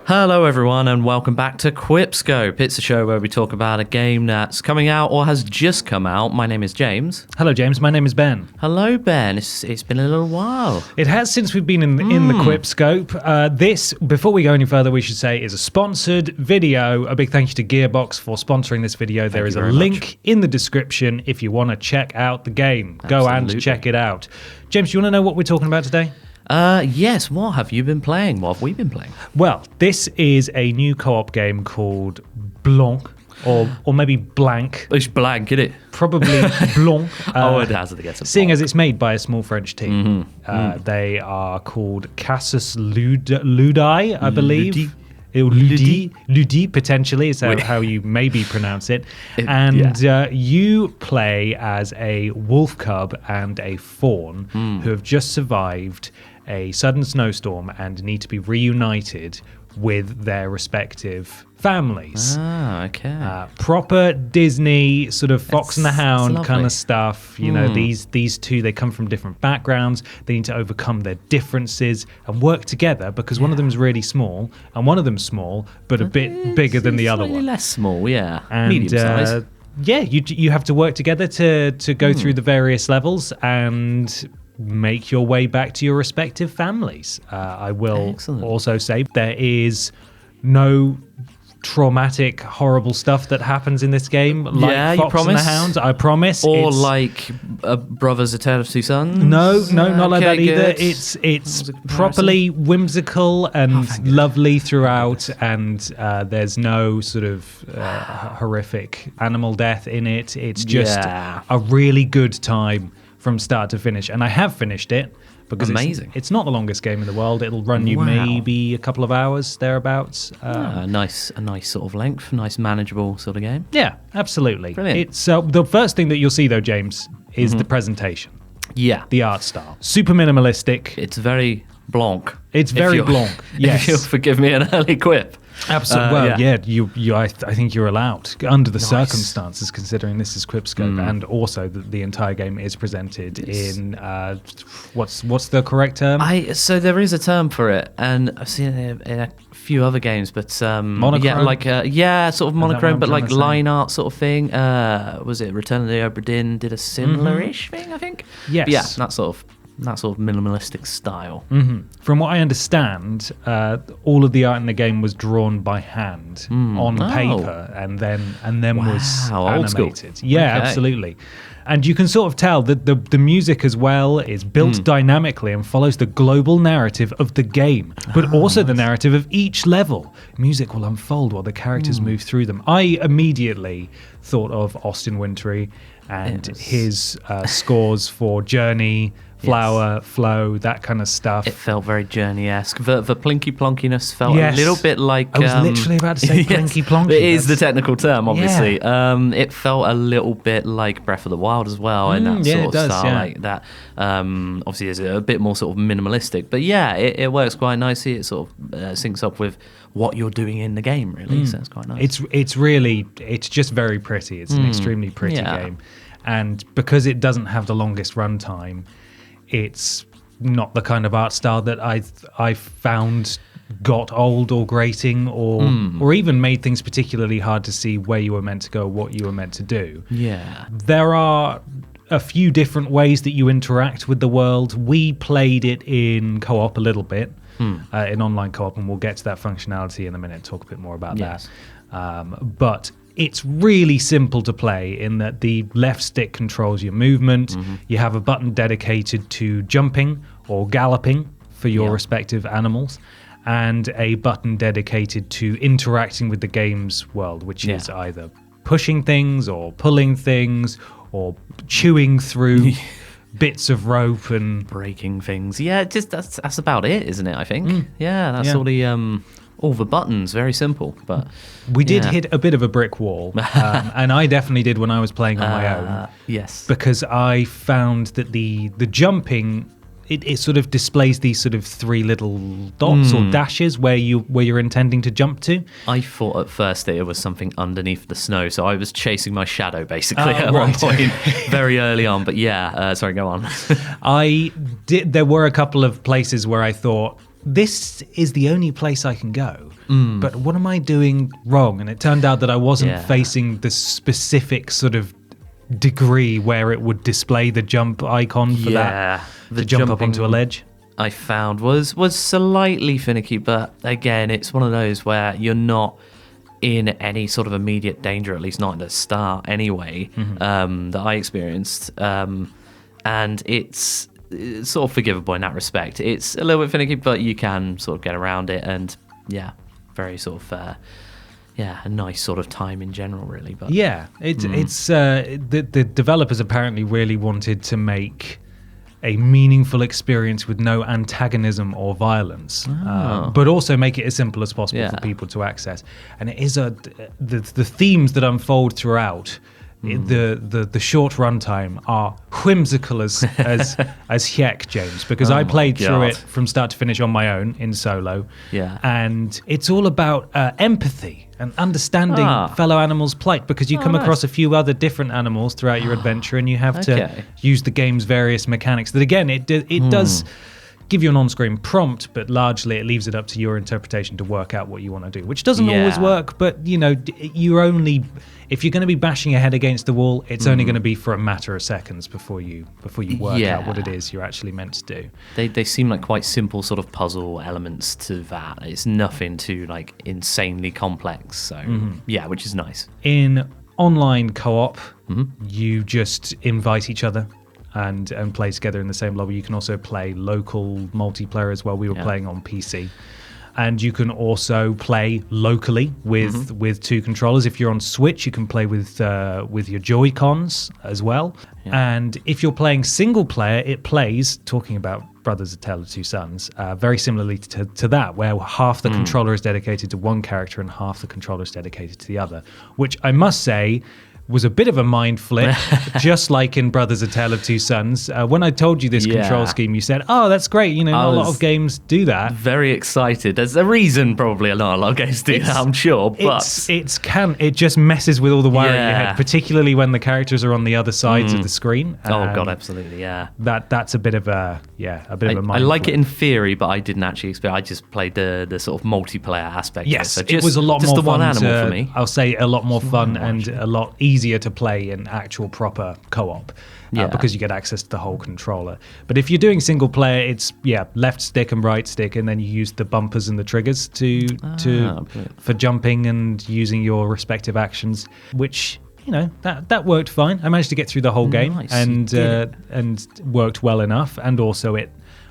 Hello everyone and welcome back to QuipScope. It's a show where we talk about a game that's coming out or has just come out. My name is James. Hello James, my name is Ben. Hello Ben, it's been a little while. It has since we've been in the QuipScope. This, before we go any further, we should say is a sponsored video. A big thank you to Gearbox for sponsoring this video. There is a link in the description if you want to check out the game. Go and check it out. James, do you want to know what we're talking about today? Yes, what have you been playing? What have we been playing? Well, this is a new co-op game called Blanc, or maybe Blanc. It's Blanc, isn't it? Probably Blanc. It has to get some seeing as it's made by a small French team. They are called Casus Ludi, I believe. Ludi, potentially, is how you maybe pronounce it. You play as a wolf cub and a fawn who have just survived a sudden snowstorm and need to be reunited with their respective families. Ah, okay. Proper Disney sort of Fox and the Hound kind of stuff. You know, these two, they come from different backgrounds. They need to overcome their differences and work together because one of them is really small and one of them's small, but a bit bigger than the other one. Less small, yeah. And, medium size. You have to work together to go through the various levels and make your way back to your respective families. I will also say there is no traumatic, horrible stuff that happens in this game. Like Fox and the Hound, I promise. Or like Brothers: A Tale of Two Sons. No, not like that either. It's properly whimsical and lovely throughout, and there's no sort of horrific animal death in it. It's just a really good time from start to finish, and I have finished it because it's not the longest game in the world. It'll run you maybe a couple of hours thereabouts. A nice sort of length, nice manageable sort of game. Yeah, absolutely. Brilliant. It's the first thing that you'll see though, James, is the presentation. Yeah, the art style, super minimalistic. It's very Blanc. It's very Blanc. Yes, if you'll forgive me an early quip. Absolutely. I think you're allowed under the circumstances, considering this is QuipScope, and also the entire game is presented in what's the correct term? So there is a term for it, and I've seen it in a few other games, but monochrome, sort of monochrome, but like line art sort of thing. Was it Return of the Obra Dinn did a similar-ish thing? I think. Yes. But yeah, that sort of minimalistic style. From what I understand, all of the art in the game was drawn by hand on paper, and then was animated. Yeah, absolutely. And you can sort of tell that the music as well is built dynamically and follows the global narrative of the game, but also the narrative of each level. Music will unfold while the characters move through them. I immediately thought of Austin Wintory and his scores for Journey, Flower, Flow, that kind of stuff. It felt very Journey-esque. The plinky plonkiness felt a little bit like... I was literally about to say plinky plonky. It is the technical term, obviously. Yeah. It felt a little bit like Breath of the Wild as well, in that sort of style. Like that. Obviously, it's a bit more sort of minimalistic. But yeah, it works quite nicely. It sort of syncs up with what you're doing in the game, really. So it's quite nice. It's just very pretty. It's an extremely pretty game. And because it doesn't have the longest runtime, it's not the kind of art style that I found got old or grating or even made things particularly hard to see where you were meant to go, what you were meant to do. Yeah. There are a few different ways that you interact with the world. We played it in co-op a little bit, in online co-op, and we'll get to that functionality in a minute, talk a bit more about that. But it's really simple to play in that the left stick controls your movement. You have a button dedicated to jumping or galloping for your respective animals, and a button dedicated to interacting with the game's world, which is either pushing things or pulling things or chewing through bits of rope and breaking things. Yeah, just that's about it, isn't it? I think. That's all the buttons. Very simple, but we did hit a bit of a brick wall, and I definitely did when I was playing on my own. Yes, because I found that the jumping it sort of displays these sort of 3 little dots or dashes where you're intending to jump to. I thought at first that it was something underneath the snow, so I was chasing my shadow basically at one point very early on. But sorry, go on. There were a couple of places where I thought, this is the only place I can go. But what am I doing wrong? And it turned out that I wasn't facing the specific sort of degree where it would display the jump icon for that to jump up onto a ledge. I found was slightly finicky, but again, it's one of those where you're not in any sort of immediate danger, at least not at the start anyway, that I experienced. And it's sort of forgivable in that respect. It's a little bit finicky, but you can sort of get around it, and very sort of a nice sort of time in general, really. But it's the developers apparently really wanted to make a meaningful experience with no antagonism or violence, but also make it as simple as possible for people to access. And it is the themes that unfold throughout. The short runtime are whimsical as heck, James, because I played through it from start to finish on my own in solo. And it's all about empathy and understanding fellow animals' plight, because you come across a few other different animals throughout your adventure, and you have to use the game's various mechanics. That again, it does give you an on-screen prompt, but largely it leaves it up to your interpretation to work out what you want to do, which doesn't always work. But if you're going to be bashing your head against the wall, it's only going to be for a matter of seconds before you work out what it is you're actually meant to do. They seem like quite simple sort of puzzle elements to that. It's nothing too like insanely complex. So which is nice. In online co-op, you just invite each other and play together in the same lobby. You can also play local multiplayer as well. We were playing on PC. And you can also play locally with 2 controllers. If you're on Switch, you can play with your Joy-Cons as well. And if you're playing single player, it plays, talking about Brothers: A Tale of Two Sons, very similarly to that, where half the controller is dedicated to one character and half the controller is dedicated to the other, which I must say was a bit of a mind flip, just like in Brothers: A Tale of Two Sons. When I told you this control scheme, you said, "Oh, that's great. Not a lot of games do that." Very excited. There's a reason probably not a lot of games do that, I'm sure. But it just messes with all the wiring in your head, particularly when the characters are on the other sides of the screen. Oh God, absolutely, yeah. That's a bit of a mind I like flip. it in theory, but I didn't actually experience. I just played the sort of multiplayer aspect. Yes, so it was a lot more the fun. One animal for me. I'll say a lot more fun and a lot easier to play in actual proper co-op because you get access to the whole controller. But if you're doing single player, it's left stick and right stick, and then you use the bumpers and the triggers for jumping and using your respective actions, which that worked fine. I managed to get through the whole game and worked well enough, and also it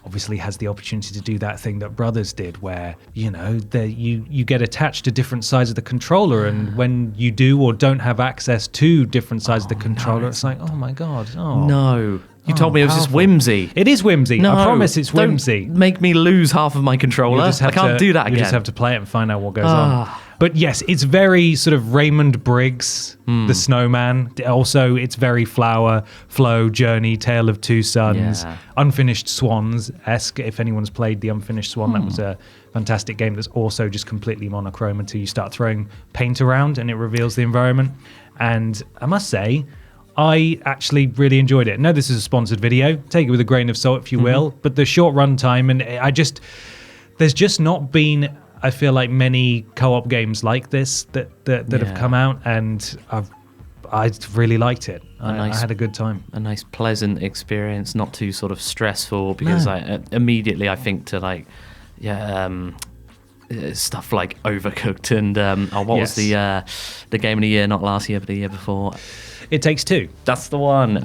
obviously has the opportunity to do that thing that Brothers did, where you get attached to different sides of the controller, and when you do or don't have access to different sides of the controller, it's like, oh my God, You told me it was just whimsy. It is whimsy. No, I promise it's whimsy. Don't make me lose half of my controller. I can't do that again. You just have to play it and find out what goes on. But yes, it's very sort of Raymond Briggs, the Snowman. Also, it's very Flower, Flow, Journey, Tale of Two Sons, Unfinished Swans-esque. If anyone's played the Unfinished Swan, that was a fantastic game that's also just completely monochrome until you start throwing paint around and it reveals the environment. And I must say, I actually really enjoyed it. No, this is a sponsored video. Take it with a grain of salt, if you will. But the short runtime, and there's just not been, I feel like, many co-op games like this that have come out, and I really liked it. I had a good time. A nice, pleasant experience, not too sort of stressful, because immediately I think to stuff like Overcooked and what was the game of the year, not last year, but the year before? It Takes Two. That's the one.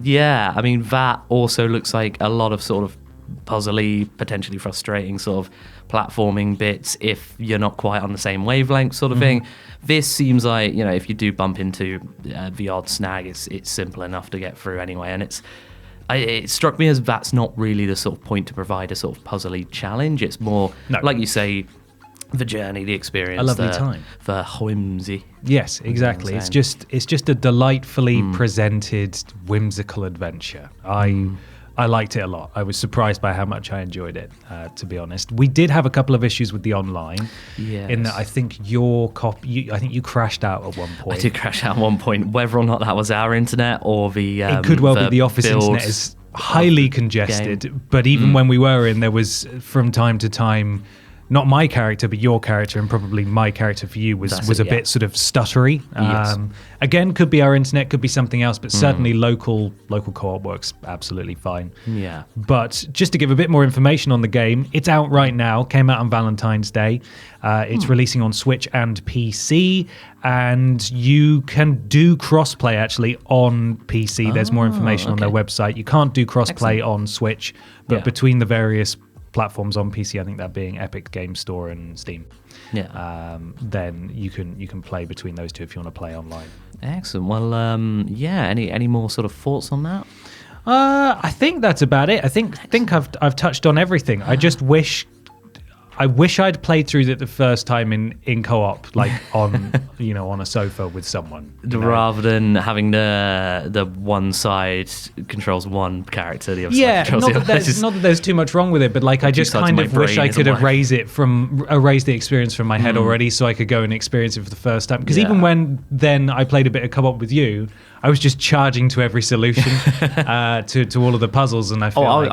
Yes. I mean, that also looks like a lot of sort of puzzly, potentially frustrating sort of platforming bits if you're not quite on the same wavelength sort of thing. This seems like, if you do bump into the odd snag, it's simple enough to get through anyway. And it struck me as that's not really the sort of point to provide a sort of puzzly challenge. It's more, like you say, the journey, the experience, a lovely time, the whimsy. Yes, exactly. It's just a delightfully presented whimsical adventure. I I liked it a lot. I was surprised by how much I enjoyed it, to be honest. We did have a couple of issues with the online. Yes. In that I think I think you crashed out at one point. I did crash out at one point. Whether or not that was our internet or the it could well be the office internet is highly congested. Game. But even when we were in, there was from time to time, not my character, but your character, and probably my character for you was a bit sort of stuttery. Yes. Again, could be our internet, could be something else, but certainly local co-op works absolutely fine. Yeah. But just to give a bit more information on the game, it's out right now, came out on Valentine's Day. It's releasing on Switch and PC, and you can do crossplay actually on PC. There's more information on their website. You can't do crossplay on Switch, but between the various platforms on PC, I think that being Epic Game Store and Steam. Yeah. Then you can play between those two if you want to play online. Excellent. Well, any more sort of thoughts on that? I think that's about it. I think I've touched on everything. I just wish I'd played through it the first time in co-op, like on on a sofa with someone, rather than having the one side controls one character, the other side controls the other. Not that there's too much wrong with it, but like I just kind of wish I could have erased the experience from my head already, so I could go and experience it for the first time. Because even when then I played a bit of co-op with you, I was just charging to every solution to all of the puzzles, and I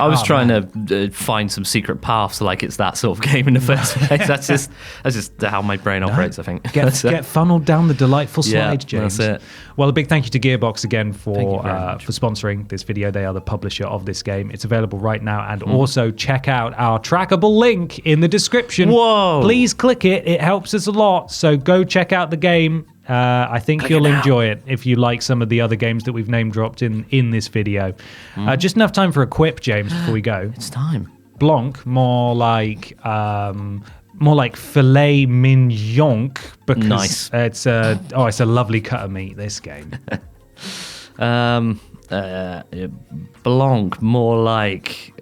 was trying to find some secret paths, like it's that sort of game in the first place. That's just how my brain operates, I think. Get funneled down the delightful slide, James. That's it. Well, a big thank you to Gearbox again for sponsoring this video. They are the publisher of this game. It's available right now, and also check out our trackable link in the description. Whoa! Please click it. It helps us a lot. So go check out the game. I think you'll enjoy it if you like some of the other games that we've name dropped in this video. Just enough time for a quip, James, before we go. It's time. Blanc, more like filet mignon, because it's a lovely cut of meat. This game. Blanc, more like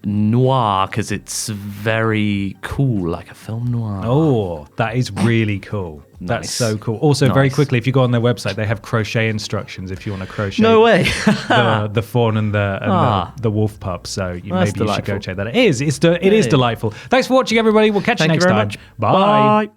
noir, because it's very cool, like a film noir. Oh, that is really cool. That's so cool. Also, very quickly, if you go on their website, they have crochet instructions if you want to crochet. No way. the fawn and the wolf pup. So you should go check that out. It is delightful. Thanks for watching, everybody. We'll catch you next time. Bye.